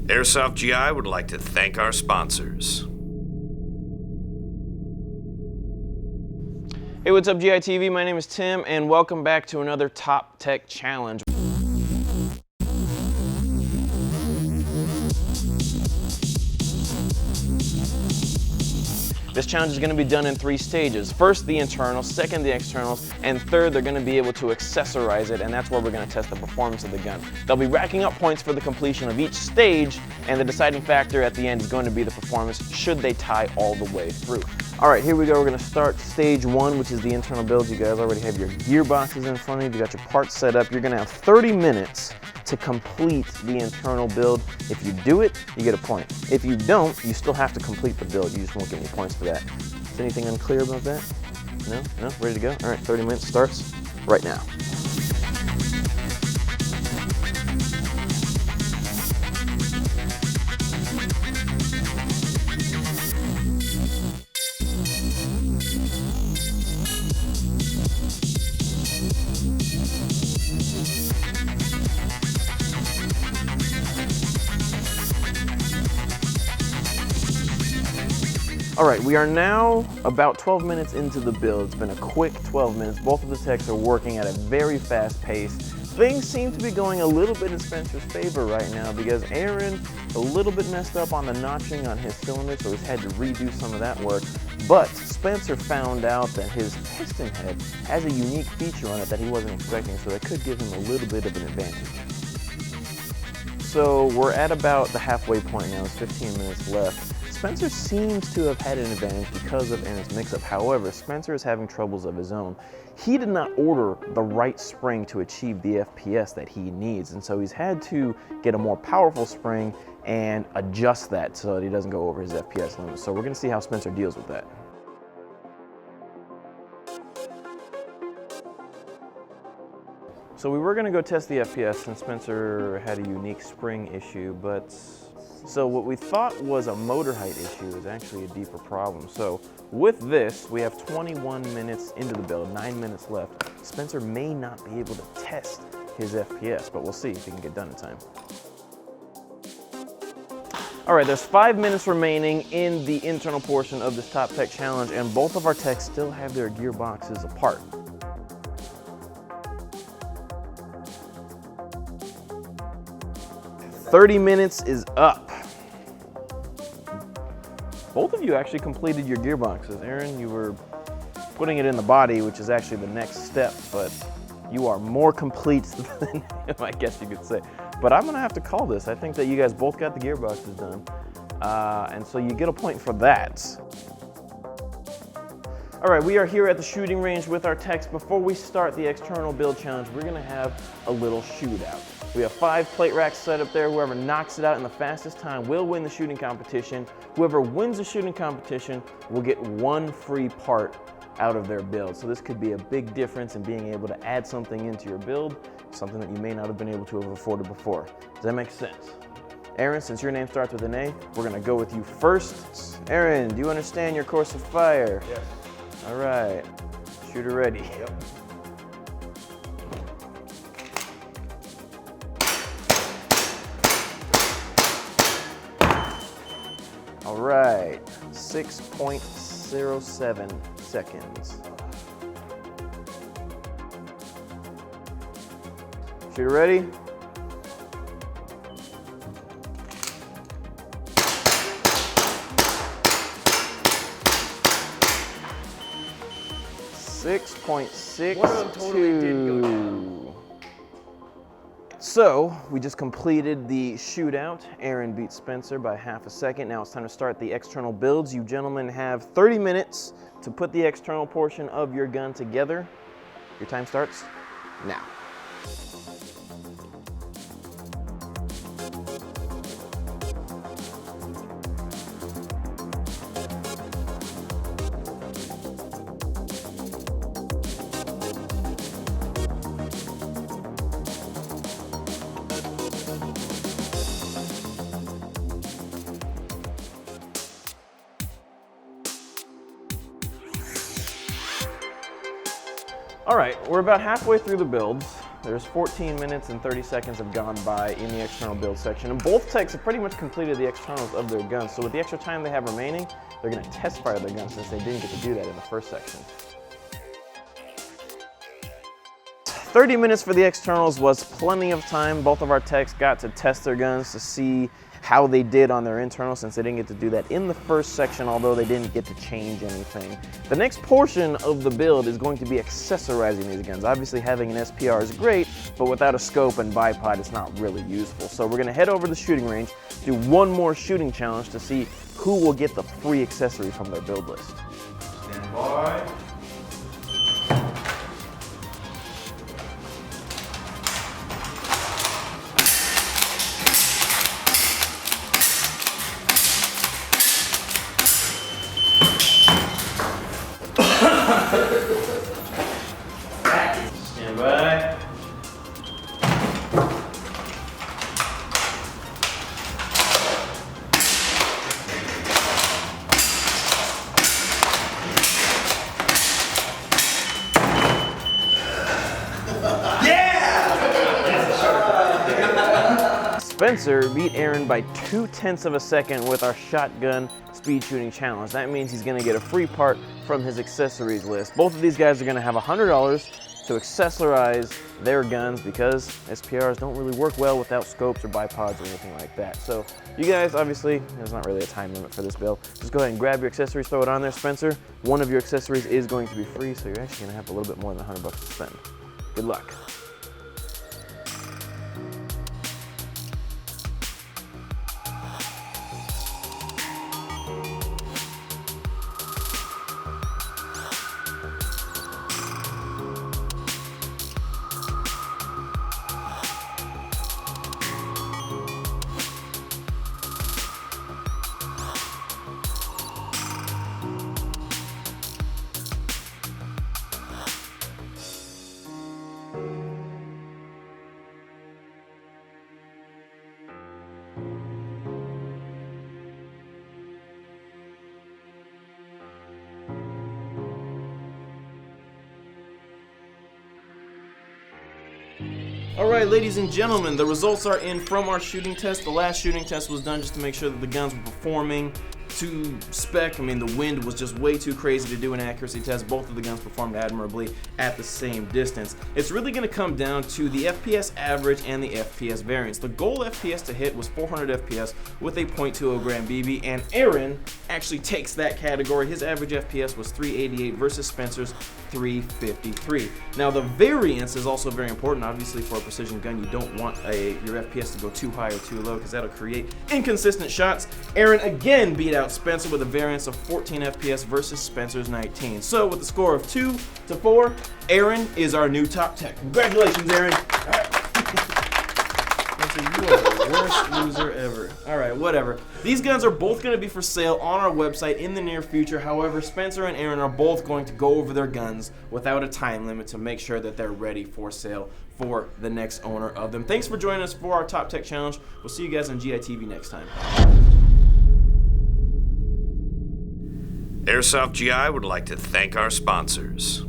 Airsoft GI would like to thank our sponsors. Hey, what's up GI TV? My name is Tim and welcome back to another Top Tech Challenge. This challenge is going to be done in 3 stages. First, the internals, second, the externals, and third, they're going to be able to accessorize it, and that's where we're going to test the performance of the gun. They'll be racking up points for the completion of each stage, and the deciding factor at the end is going to be the performance should they tie all the way through. All right, here we go. We're going to start stage 1, which is the internal build. You guys already have your gearboxes in front of you. You got your parts set up. You're going to have 30 minutes to complete the internal build. If you do it, you get a point. If you don't, you still have to complete the build. You just won't get any points for that. Is anything unclear about that? No? No? Ready to go? All right, 30 minutes starts right now. All right, we are now about 12 minutes into the build. It's been a quick 12 minutes. Both of the techs are working at a very fast pace. Things seem to be going a little bit in Spencer's favor right now because Aaron a little bit messed up on the notching on his cylinder, so he's had to redo some of that work. But Spencer found out that his piston head has a unique feature on it that he wasn't expecting, so that could give him a little bit of an advantage. So we're at about the halfway point now. It's 15 minutes left. Spencer seems to have had an advantage because of Aaron's mix-up. However, Spencer is having troubles of his own. He did not order the right spring to achieve the FPS that he needs, and so he's had to get a more powerful spring and adjust that so that he doesn't go over his FPS limit. So we're going to see how Spencer deals with that. So we were going to go test the FPS since Spencer had a unique spring issue, but so what we thought was a motor height issue is actually a deeper problem. So with this, we have 21 minutes into the build, 9 minutes left. Spencer may not be able to test his FPS, but we'll see if he can get done in time. All right, there's 5 minutes remaining in the internal portion of this Top Tech Challenge, and both of our techs still have their gearboxes apart. "30 minutes is up. Both of you actually completed your gearboxes. Aaron, you were putting it in the body, which is actually the next step, but you are more complete than him, I guess you could say. But I'm gonna have to call this. I think that you guys both got the gearboxes done. And so you get a point for that. All right, we are here at the shooting range with our techs. Before we start the external build challenge, we're gonna have a little shootout. We have 5 plate racks set up there. Whoever knocks it out in the fastest time will win the shooting competition. Whoever wins the shooting competition will get 1 free part out of their build. So this could be a big difference in being able to add something into your build, something that you may not have been able to have afforded before. Does that make sense? Aaron, since your name starts with an A, we're gonna go with you first. Aaron, do you understand your course of fire? Yes. All right, shooter ready. Yep. All right, 6.07 seconds. Shooter ready? .62. So we just completed the shootout. Aaron beat Spencer by half a second. Now it's time to start the external builds. You gentlemen have 30 minutes to put the external portion of your gun together. Your time starts now. All right, we're about halfway through the builds. there's 14 minutes and 30 seconds have gone by in the external build section, and both techs have pretty much completed the externals of their guns. So with the extra time they have remaining, they're going to test fire their guns since they didn't get to do that in the first section. 30 minutes for the externals was plenty of time. Both of our techs got to test their guns to see how they did on their internals since they didn't get to do that in the first section, although they didn't get to change anything. The next portion of the build is going to be accessorizing these guns. Obviously having an SPR is great, but without a scope and bipod, it's not really useful. So we're gonna head over to the shooting range, do one more shooting challenge to see who will get the free accessory from their build list. Stand by. Stand by. Spencer beat Aaron by 0.2 of a second with our shotgun speed shooting challenge. That means he's gonna get a free part from his accessories list. Both of these guys are gonna have $100 to accessorize their guns because SPRs don't really work well without scopes or bipods or anything like that. So you guys, obviously, there's not really a time limit for this build. Just go ahead and grab your accessories, throw it on there. Spencer, one of your accessories is going to be free, so you're actually gonna have a little bit more than $100 to spend. Good luck. All right, ladies and gentlemen, the results are in from our shooting test. The last shooting test was done just to make sure that the guns were performing to spec. I mean, the wind was just way too crazy to do an accuracy test. Both of the guns performed admirably at the same distance. It's really going to come down to the FPS average and the FPS variance. The goal FPS to hit was 400 FPS with a .20 gram BB, and Aaron actually takes that category. His average FPS was 388 versus Spencer's 353. Now, the variance is also very important. Obviously, for a precision gun, you don't want your FPS to go too high or too low because that'll create inconsistent shots. Aaron again beat out Spencer with a variance of 14 FPS versus Spencer's 19. So with a score of 2-4, Aaron is our new top tech. Congratulations, Aaron. All right. Spencer, you are the worst loser ever. All right, whatever. These guns are both going to be for sale on our website in the near future. However, Spencer and Aaron are both going to go over their guns without a time limit to make sure that they're ready for sale for the next owner of them. Thanks for joining us for our Top Tech Challenge. We'll see you guys on GITV next time. Airsoft GI would like to thank our sponsors.